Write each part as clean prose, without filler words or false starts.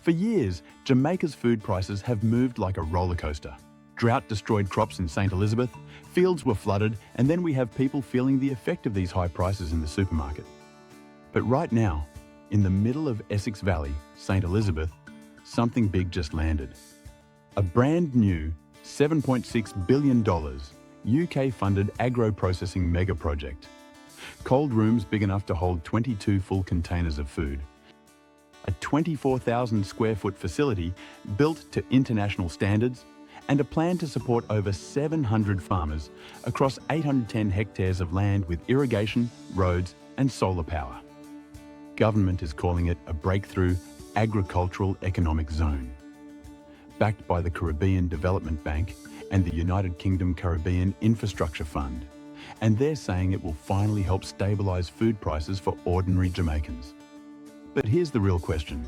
For years, Jamaica's food prices have moved like a roller coaster. Drought destroyed crops in St. Elizabeth, fields were flooded, and then we have people feeling the effect of these high prices in the supermarket. But right now, in the middle of Essex Valley, St. Elizabeth, something big just landed. A brand new $7.6 billion UK-funded agro-processing mega project. Cold rooms big enough to hold 22 full containers of food. A 24,000 square foot facility built to international standards, and a plan to support over 700 farmers across 810 hectares of land with irrigation, roads and solar power. Government is calling it a breakthrough agricultural economic zone. Backed by the Caribbean Development Bank and the United Kingdom Caribbean Infrastructure Fund, and they're saying it will finally help stabilise food prices for ordinary Jamaicans. But here's the real question.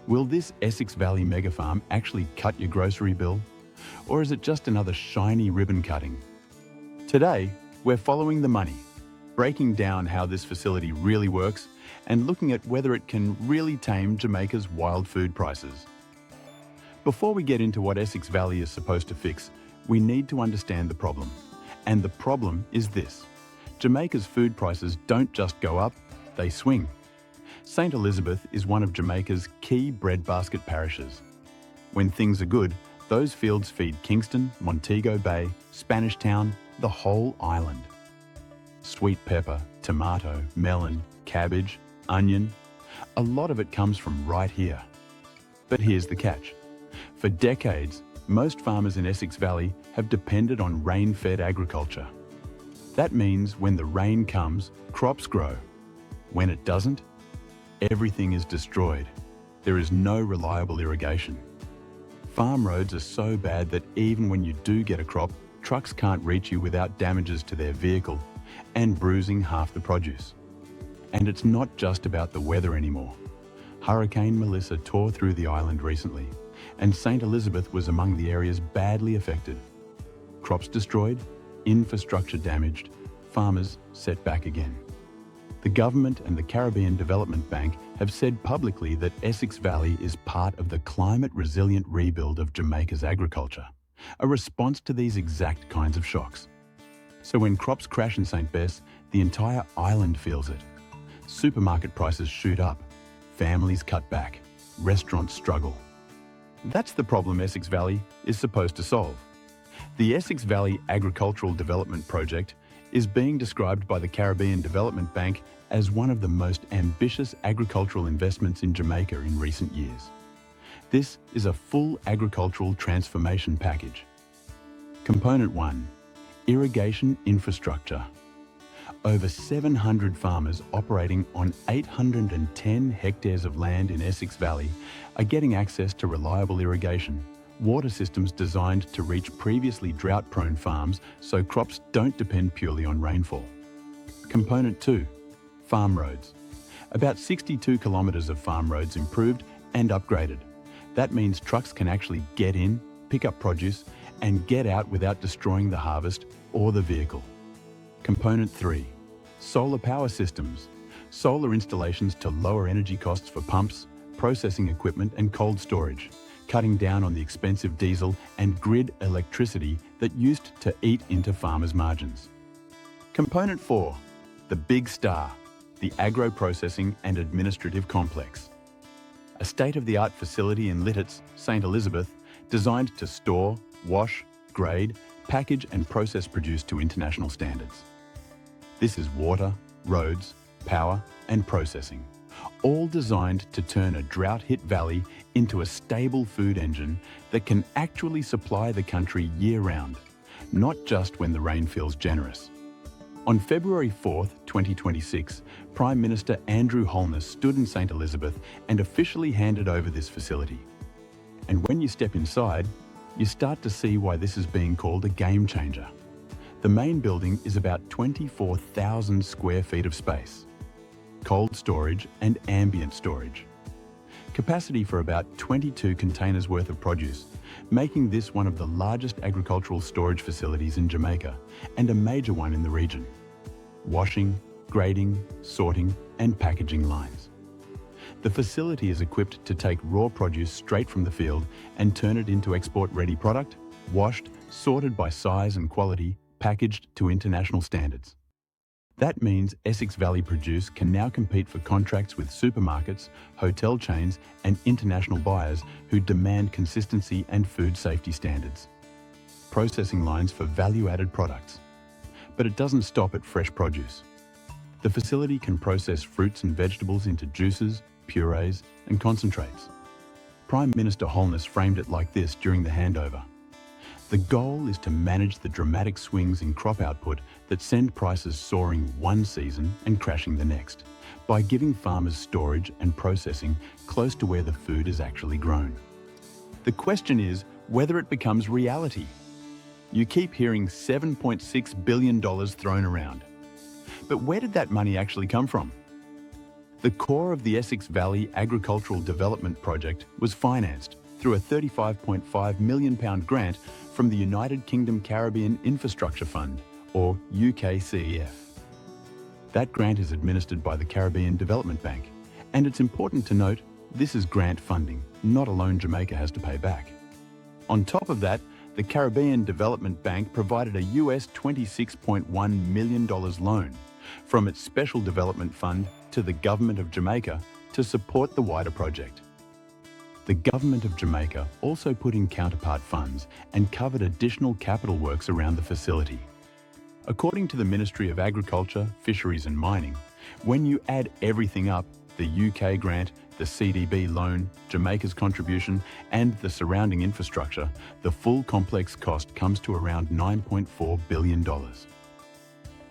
Will this Essex Valley mega farm actually cut your grocery bill? Or is it just another shiny ribbon cutting? Today, we're following the money, breaking down how this facility really works and looking at whether it can really tame Jamaica's wild food prices. Before we get into what Essex Valley is supposed to fix, we need to understand the problem. And the problem is this. Jamaica's food prices don't just go up, they swing. St. Elizabeth is one of Jamaica's key breadbasket parishes. When things are good, those fields feed Kingston, Montego Bay, Spanish Town, the whole island. Sweet pepper, tomato, melon, cabbage, onion, a lot of it comes from right here. But here's the catch. For decades, most farmers in Essex Valley have depended on rain-fed agriculture. That means when the rain comes, crops grow. When it doesn't, everything is destroyed. There is no reliable irrigation. Farm roads are so bad that even when you do get a crop, trucks can't reach you without damages to their vehicle and bruising half the produce. And it's not just about the weather anymore. Hurricane Melissa tore through the island recently, and St. Elizabeth was among the areas badly affected. Crops destroyed, infrastructure damaged, farmers set back again. The government and the Caribbean Development Bank have said publicly that Essex Valley is part of the climate-resilient rebuild of Jamaica's agriculture, a response to these exact kinds of shocks. So when crops crash in St. Bess, the entire island feels it. Supermarket prices shoot up, families cut back, restaurants struggle. That's the problem Essex Valley is supposed to solve. The Essex Valley Agricultural Development Project is being described by the Caribbean Development Bank as one of the most ambitious agricultural investments in Jamaica in recent years. This is a full agricultural transformation package. Component 1. Irrigation infrastructure. Over 700 farmers operating on 810 hectares of land in Essex Valley are getting access to reliable irrigation, water systems designed to reach previously drought-prone farms so crops don't depend purely on rainfall. Component 2. Farm roads. About 62 kilometres of farm roads improved and upgraded. That means trucks can actually get in, pick up produce, and get out without destroying the harvest or the vehicle. Component 3. Solar power systems. Solar installations to lower energy costs for pumps, processing equipment and cold storage, cutting down on the expensive diesel and grid electricity that used to eat into farmers' margins. Component 4. The big star, the agro-processing and administrative complex. A state-of-the-art facility in Littitz, St. Elizabeth, designed to store, wash, grade, package and process produce to international standards. This is water, roads, power and processing, all designed to turn a drought-hit valley into a stable food engine that can actually supply the country year-round, not just when the rain feels generous. On February 4th, 2026, Prime Minister Andrew Holness stood in St. Elizabeth and officially handed over this facility. And when you step inside, you start to see why this is being called a game changer. The main building is about 24,000 square feet of space, cold storage and ambient storage. Capacity for about 22 containers worth of produce, making this one of the largest agricultural storage facilities in Jamaica and a major one in the region. Washing, grading, sorting and packaging lines. The facility is equipped to take raw produce straight from the field and turn it into export-ready product, washed, sorted by size and quality, packaged to international standards. That means Essex Valley produce can now compete for contracts with supermarkets, hotel chains, and international buyers who demand consistency and food safety standards. Processing lines for value-added products. But it doesn't stop at fresh produce. The facility can process fruits and vegetables into juices, purees, and concentrates. Prime Minister Holness framed it like this during the handover. The goal is to manage the dramatic swings in crop output that send prices soaring one season and crashing the next, by giving farmers storage and processing close to where the food is actually grown. The question is whether it becomes reality. You keep hearing $7.6 billion thrown around. But where did that money actually come from? The core of the Essex Valley Agricultural Development Project was financed through a £35.5 million grant from the United Kingdom Caribbean Infrastructure Fund, or UKCEF. That grant is administered by the Caribbean Development Bank, and it's important to note this is grant funding, not a loan Jamaica has to pay back. On top of that, the Caribbean Development Bank provided a US $26.1 million loan from its Special Development Fund to the Government of Jamaica to support the wider project. The Government of Jamaica also put in counterpart funds and covered additional capital works around the facility. According to the Ministry of Agriculture, Fisheries and Mining, when you add everything up, the UK grant, the CDB loan, Jamaica's contribution, and the surrounding infrastructure, the full complex cost comes to around $9.4 billion.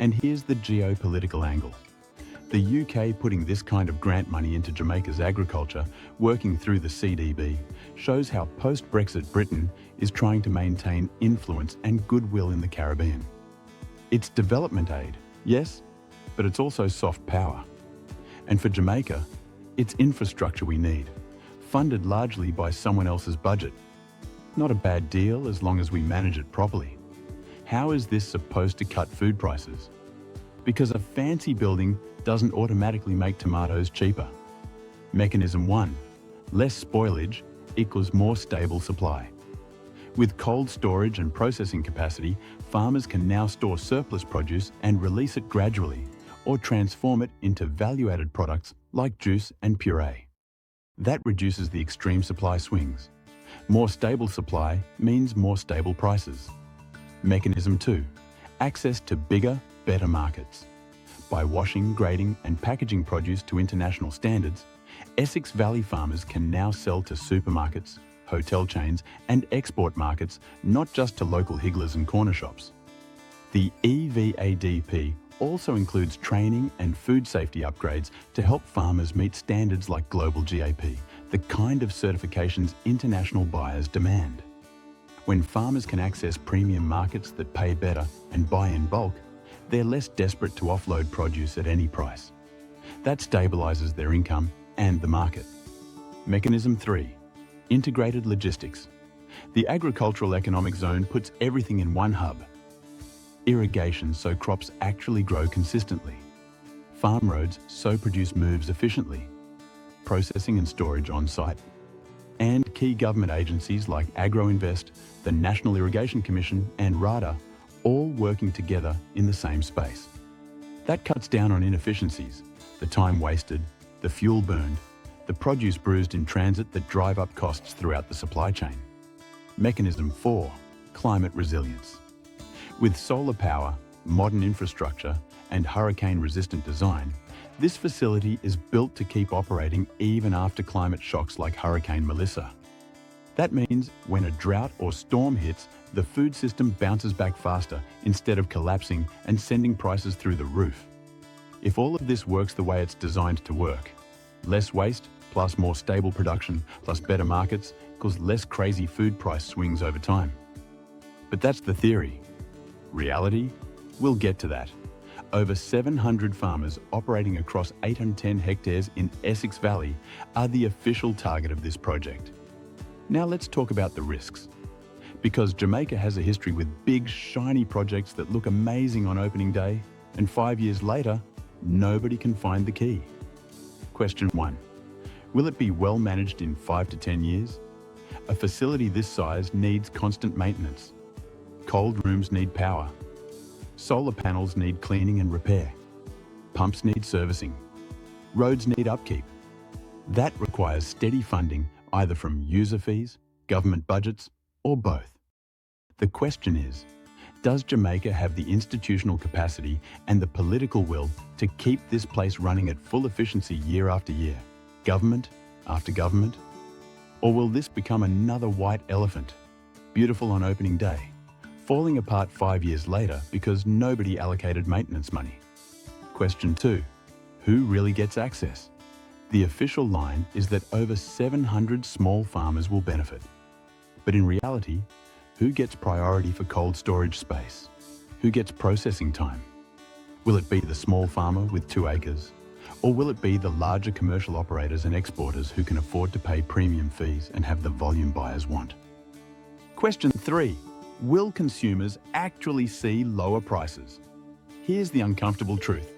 And here's the geopolitical angle. The UK putting this kind of grant money into Jamaica's agriculture, working through the CDB, shows how post-Brexit Britain is trying to maintain influence and goodwill in the Caribbean. It's development aid, yes, but it's also soft power. And for Jamaica, it's infrastructure we need, funded largely by someone else's budget. Not a bad deal as long as we manage it properly. How is this supposed to cut food prices? Because a fancy building doesn't automatically make tomatoes cheaper. Mechanism 1. Less spoilage equals more stable supply. With cold storage and processing capacity, farmers can now store surplus produce and release it gradually, or transform it into value-added products like juice and puree. That reduces the extreme supply swings. More stable supply means more stable prices. Mechanism 2. Access to bigger, better markets. By washing, grading, and packaging produce to international standards, Essex Valley farmers can now sell to supermarkets, hotel chains, and export markets, not just to local higglers and corner shops. The EVADP also includes training and food safety upgrades to help farmers meet standards like global GAP, the kind of certifications international buyers demand. When farmers can access premium markets that pay better and buy in bulk, they're less desperate to offload produce at any price. That stabilises their income and the market. Mechanism 3. Integrated logistics. The agricultural economic zone puts everything in one hub. Irrigation so crops actually grow consistently. Farm roads so produce moves efficiently. Processing and storage on site. And key government agencies like Agro-Invest, the National Irrigation Commission and RADA all working together in the same space. That cuts down on inefficiencies, the time wasted, the fuel burned, the produce bruised in transit that drive up costs throughout the supply chain. Mechanism 4. Climate resilience. With solar power, modern infrastructure, and hurricane-resistant design, this facility is built to keep operating even after climate shocks like Hurricane Melissa. That means when a drought or storm hits, the food system bounces back faster instead of collapsing and sending prices through the roof. If all of this works the way it's designed to work, less waste plus more stable production plus better markets equals less crazy food price swings over time. But that's the theory. Reality? We'll get to that. Over 700 farmers operating across 810 hectares in Essex Valley are the official target of this project. Now let's talk about the risks. Because Jamaica has a history with big, shiny projects that look amazing on opening day, and 5 years later, nobody can find the key. Question 1. Will it be well managed in 5 to 10 years? A facility this size needs constant maintenance. Cold rooms need power. Solar panels need cleaning and repair. Pumps need servicing. Roads need upkeep. That requires steady funding either from user fees, government budgets, or both. The question is, does Jamaica have the institutional capacity and the political will to keep this place running at full efficiency year after year, government after government? Or will this become another white elephant, beautiful on opening day, falling apart 5 years later because nobody allocated maintenance money? Question 2. Who really gets access? The official line is that over 700 small farmers will benefit. But in reality, who gets priority for cold storage space? Who gets processing time? Will it be the small farmer with 2 acres? Or will it be the larger commercial operators and exporters who can afford to pay premium fees and have the volume buyers want? Question 3. Will consumers actually see lower prices? Here's the uncomfortable truth.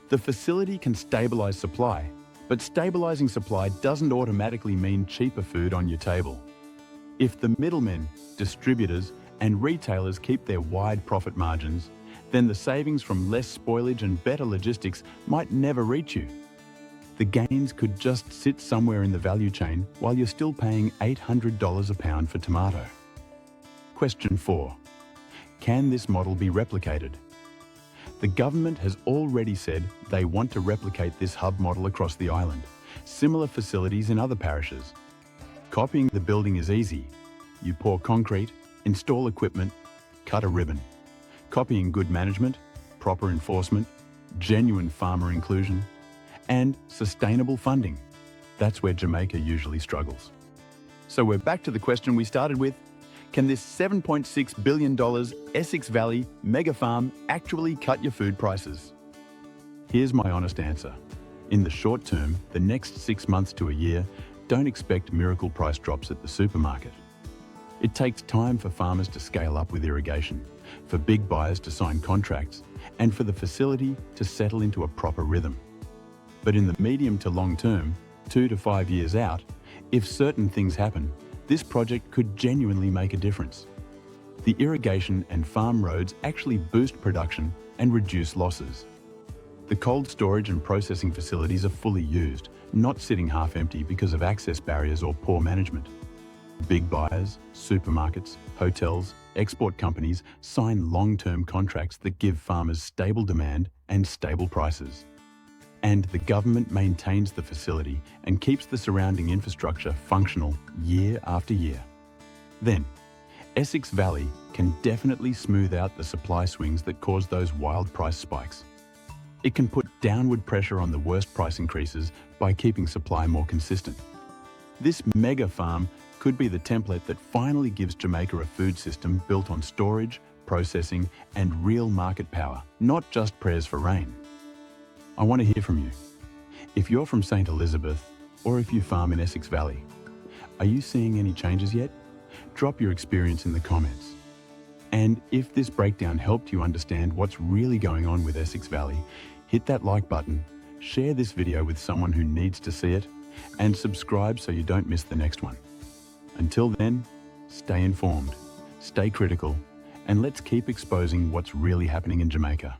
The facility can stabilize supply, but stabilizing supply doesn't automatically mean cheaper food on your table. If the middlemen, distributors, and retailers keep their wide profit margins, then the savings from less spoilage and better logistics might never reach you. The gains could just sit somewhere in the value chain while you're still paying $800 a pound for tomato. Question 4. Can this model be replicated? The government has already said they want to replicate this hub model across the island, similar facilities in other parishes. Copying the building is easy. You pour concrete, install equipment, cut a ribbon. Copying good management, proper enforcement, genuine farmer inclusion, and sustainable funding. That's where Jamaica usually struggles. So we're back to the question we started with. Can this $7.6 billion Essex Valley mega farm actually cut your food prices? Here's my honest answer. In the short term, the next 6 months to a year, don't expect miracle price drops at the supermarket. It takes time for farmers to scale up with irrigation, for big buyers to sign contracts, and for the facility to settle into a proper rhythm. But in the medium to long term, 2 to 5 years out, if certain things happen, this project could genuinely make a difference. The irrigation and farm roads actually boost production and reduce losses. The cold storage and processing facilities are fully used, not sitting half empty because of access barriers or poor management. Big buyers, supermarkets, hotels, export companies sign long-term contracts that give farmers stable demand and stable prices. And the government maintains the facility and keeps the surrounding infrastructure functional year after year. Then, Essex Valley can definitely smooth out the supply swings that cause those wild price spikes. It can put downward pressure on the worst price increases by keeping supply more consistent. This mega farm could be the template that finally gives Jamaica a food system built on storage, processing, and real market power, not just prayers for rain. I want to hear from you. If you're from St. Elizabeth, or if you farm in Essex Valley, are you seeing any changes yet? Drop your experience in the comments. And if this breakdown helped you understand what's really going on with Essex Valley, hit that like button, share this video with someone who needs to see it, and subscribe so you don't miss the next one. Until then, stay informed, stay critical, and let's keep exposing what's really happening in Jamaica.